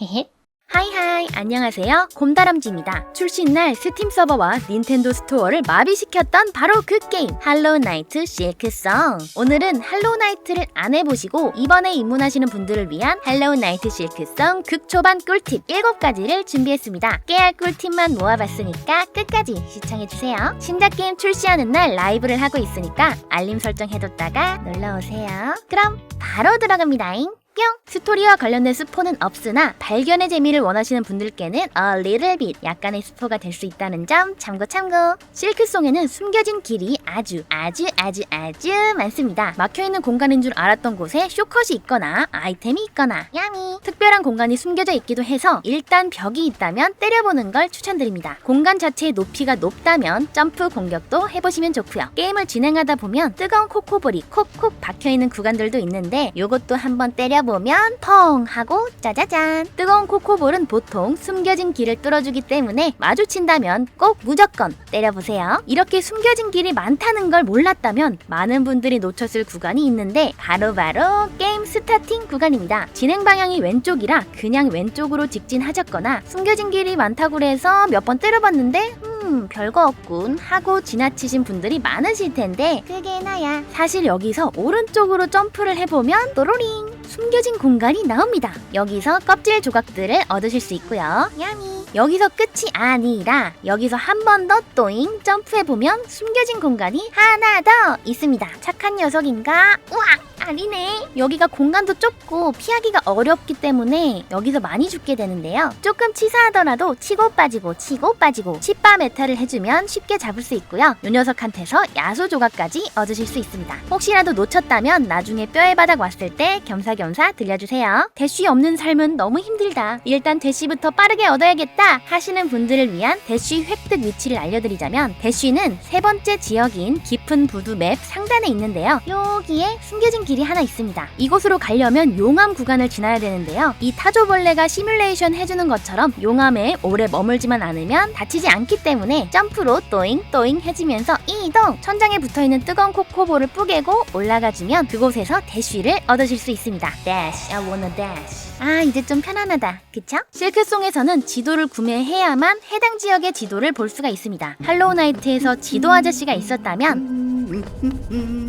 헤헤. 하이하이, 안녕하세요. 곰다람쥐입니다. 출시날 스팀 서버와 닌텐도 스토어를 마비시켰던 바로 그 게임, 할로우나이트 실크송. 오늘은 할로우나이트를 안 해보시고 이번에 입문하시는 분들을 위한 할로우나이트 실크송 극초반 꿀팁 7가지를 준비했습니다. 깨알 꿀팁만 모아봤으니까 끝까지 시청해주세요. 신작 게임 출시하는 날 라이브를 하고 있으니까 알림 설정 해뒀다가 놀러오세요. 그럼 바로 들어갑니다잉. 뿅! 스토리와 관련된 스포는 없으나 발견의 재미를 원하시는 분들께는 a little bit 약간의 스포가 될 수 있다는 점 참고. 실크송에는 숨겨진 길이 아주 많습니다. 막혀있는 공간인 줄 알았던 곳에 쇼컷이 있거나 아이템이 있거나 야미 특별한 공간이 숨겨져 있기도 해서 일단 벽이 있다면 때려보는 걸 추천드립니다. 공간 자체의 높이가 높다면 점프 공격도 해보시면 좋고요. 게임을 진행하다 보면 뜨거운 코코볼이 콕콕 박혀있는 구간들도 있는데 요것도 한번 때려보면 펑 하고 짜자잔. 뜨거운 코코볼은 보통 숨겨진 길을 뚫어주기 때문에 마주친다면 꼭 무조건 때려보세요. 이렇게 숨겨진 길이 많다는 걸 몰랐다면 많은 분들이 놓쳤을 구간이 있는데 바로 게임 스타팅 구간입니다. 진행 방향이 왼쪽이라 그냥 왼쪽으로 직진하셨거나 숨겨진 길이 많다고 해서 몇 번 때려봤는데 별거 없군 하고 지나치신 분들이 많으실 텐데 그게 나야. 사실 여기서 오른쪽으로 점프를 해보면 또로링 숨겨진 공간이 나옵니다. 여기서 껍질 조각들을 얻으실 수 있고요. 야미. 여기서 끝이 아니라 여기서 한 번 더 또잉 점프해보면 숨겨진 공간이 하나 더 있습니다. 착한 녀석인가? 우악! 아니네. 여기가 공간도 좁고 피하기가 어렵기 때문에 여기서 많이 죽게 되는데요. 조금 치사하더라도 치고 빠지고 치바 메타를 해주면 쉽게 잡을 수 있고요. 요 녀석한테서 야수 조각까지 얻으실 수 있습니다. 혹시라도 놓쳤다면 나중에 뼈의 바닥 왔을 때 겸사겸사 들려주세요. 대쉬 없는 삶은 너무 힘들다. 일단 대쉬부터 빠르게 얻어야겠다 하시는 분들을 위한 대쉬 획득 위치를 알려드리자면 대쉬는 세 번째 지역인 깊은 부두 맵 상단에 있는데요. 여기에 숨겨진 길이 하나 있습니다. 이곳으로 가려면 용암 구간을 지나야 되는데요. 이 타조벌레가 시뮬레이션 해주는 것처럼 용암에 오래 머물지만 않으면 다치지 않기 때문에 점프로 또잉 해주면서 이동! 천장에 붙어있는 뜨거운 코코볼을 뿌개고 올라가주면 그곳에서 대쉬를 얻으실 수 있습니다. Dash, I wanna dash. 아, 이제 좀 편안하다. 그쵸? 실크송에서는 지도를 구매해야만 해당 지역의 지도를 볼 수가 있습니다. 할로우나이트에서 지도 아저씨가 있었다면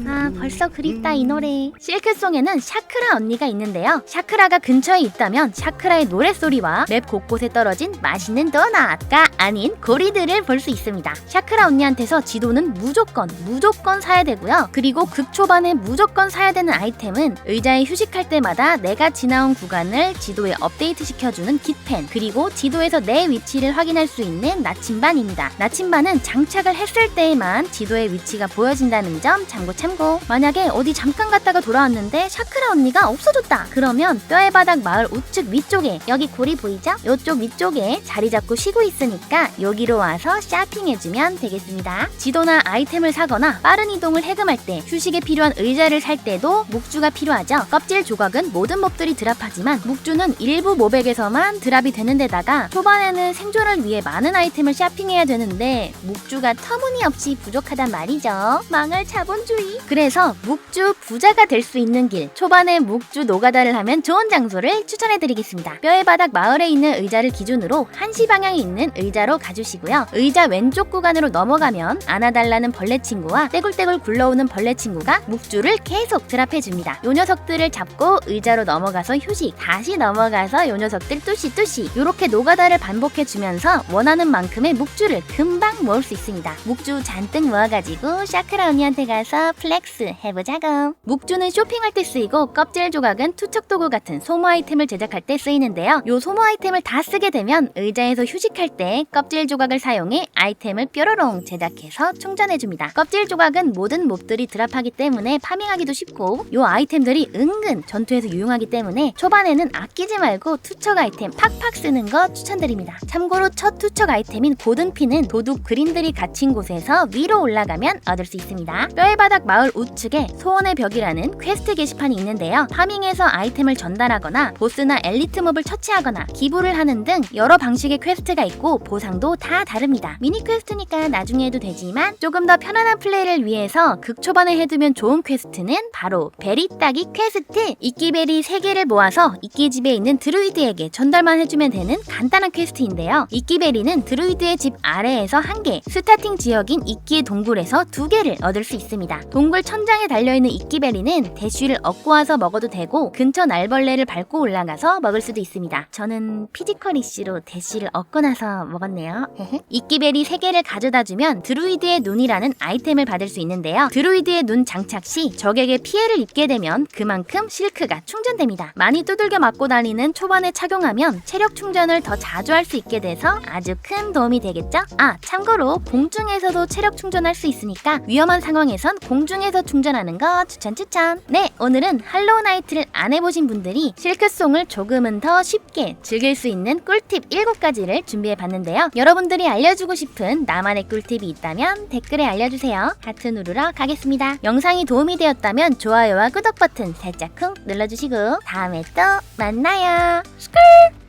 아, 벌써 그립다 이 노래. 실크송에는 샤크라 언니가 있는데요. 샤크라가 근처에 있다면 샤크라의 노랫소리와 맵 곳곳에 떨어진 맛있는 도넛가 아닌 고리들을 볼 수 있습니다. 샤크라 언니한테서 지도는 무조건 사야 되고요. 그리고 극초반에 무조건 사야 되는 아이템은 의자에 휴식할 때마다 내가 지나온 구간을 지도에 업데이트 시켜주는 깃펜, 그리고 지도에서 내 위치를 확인할 수 있는 나침반입니다. 나침반은 장착을 했을 때에만 지도의 위치가 보여진다는 점 참고. 만약에 어디 잠깐 갔다가 돌아왔는데 샤크라 언니가 없어졌다. 그러면 뼈의 바닥 마을 우측 위쪽에, 여기 고리 보이죠? 이쪽 위쪽에 자리 잡고 쉬고 있으니까 여기로 와서 쇼핑해주면 되겠습니다. 지도나 아이템을 사거나 빠른 이동을 해금할 때, 휴식에 필요한 의자를 살 때도 묵주가 필요하죠. 껍질 조각은 모든 몹들이 드랍하지만 묵주는 일부 몹에게서만 드랍이 되는 데다가 초반에는 생존을 위해 많은 아이템을 쇼핑해야 되는데 묵주가 터무니없이 부족하단 말이죠. 망할 자본주의. 그래서 묵주 부자가 될 수 있는 길, 초반에 묵주 노가다를 하면 좋은 장소를 추천해드리겠습니다. 뼈의 바닥 마을에 있는 의자를 기준으로 1시 방향에 있는 의자로 가주시고요. 의자 왼쪽 구간으로 넘어가면 안아달라는 벌레 친구와 떼굴떼굴 굴러오는 벌레 친구가 묵주를 계속 드랍해줍니다. 요 녀석들을 잡고 의자로 넘어가서 휴식, 다시 넘어가서 요 녀석들 뚜시 요렇게 노가다를 반복해주면서 원하는 만큼의 묵주를 금방 모을 수 있습니다. 묵주 잔뜩 모아가지고 샤크라 언니한테 가서 플렉스 해보자고. 묵주는 쇼핑할 때 쓰이고 껍질 조각은 투척 도구 같은 소모 아이템을 제작할 때 쓰이는데요. 요 소모 아이템을 다 쓰게 되면 의자에서 휴식할 때 껍질 조각을 사용해 아이템을 뾰로롱 제작해서 충전해줍니다. 껍질 조각은 모든 몹들이 드랍하기 때문에 파밍하기도 쉽고 요 아이템들이 은근 전투에서 유용하기 때문에 초반에는 아끼지 말고 투척 아이템 팍팍 쓰는 거 추천드립니다. 참고로 첫 투척 아이템인 고든핀은 도둑 그린들이 갇힌 곳에서 위로 올라가면 얻을 수 있습니다. 뼈의 바닥 마을 우측에 소원의 벽이라는 있는 퀘스트 게시판이 있는데요. 파밍해서 아이템을 전달하거나 보스나 엘리트 몹을 처치하거나 기부를 하는 등 여러 방식의 퀘스트가 있고 보상도 다 다릅니다. 미니 퀘스트니까 나중에 해도 되지만 조금 더 편안한 플레이를 위해서 극초반에 해두면 좋은 퀘스트는 바로 베리 따기 퀘스트! 이끼베리 3개를 모아서 이끼집에 있는 드루이드에게 전달만 해주면 되는 간단한 퀘스트인데요. 이끼베리는 드루이드의 집 아래에서 1개, 스타팅 지역인 이끼의 동굴에서 2개를 얻을 수 있습니다. 동굴 천장에 달려있는 이끼베리는 대쉬를 얻고 와서 먹어도 되고 근처 날벌레를 밟고 올라가서 먹을 수도 있습니다. 저는 피지컬 이슈로 대쉬를 얻고 나서 먹었네요. 이끼베리 3개를 가져다주면 드루이드의 눈이라는 아이템을 받을 수 있는데요. 드루이드의 눈 장착 시 적에게 피해를 입게 되면 그만큼 실크가 충전됩니다. 많이 두들겨 맞고 다니는 초반에 착용하면 체력 충전을 더 자주 할 수 있게 돼서 아주 큰 도움이 되겠죠? 참고로 공중에서도 체력 충전할 수 있으니까 위험한 상황에선 공중에서 충전하는 거 추천! 네, 오늘은 할로우 나이트를 안 해보신 분들이 실크송을 조금은 더 쉽게 즐길 수 있는 꿀팁 7가지를 준비해봤는데요. 여러분들이 알려주고 싶은 나만의 꿀팁이 있다면 댓글에 알려주세요. 하트 누르러 가겠습니다. 영상이 도움이 되었다면 좋아요와 구독 버튼 살짝 쿵 눌러주시고 다음에 또 만나요. 스쿨!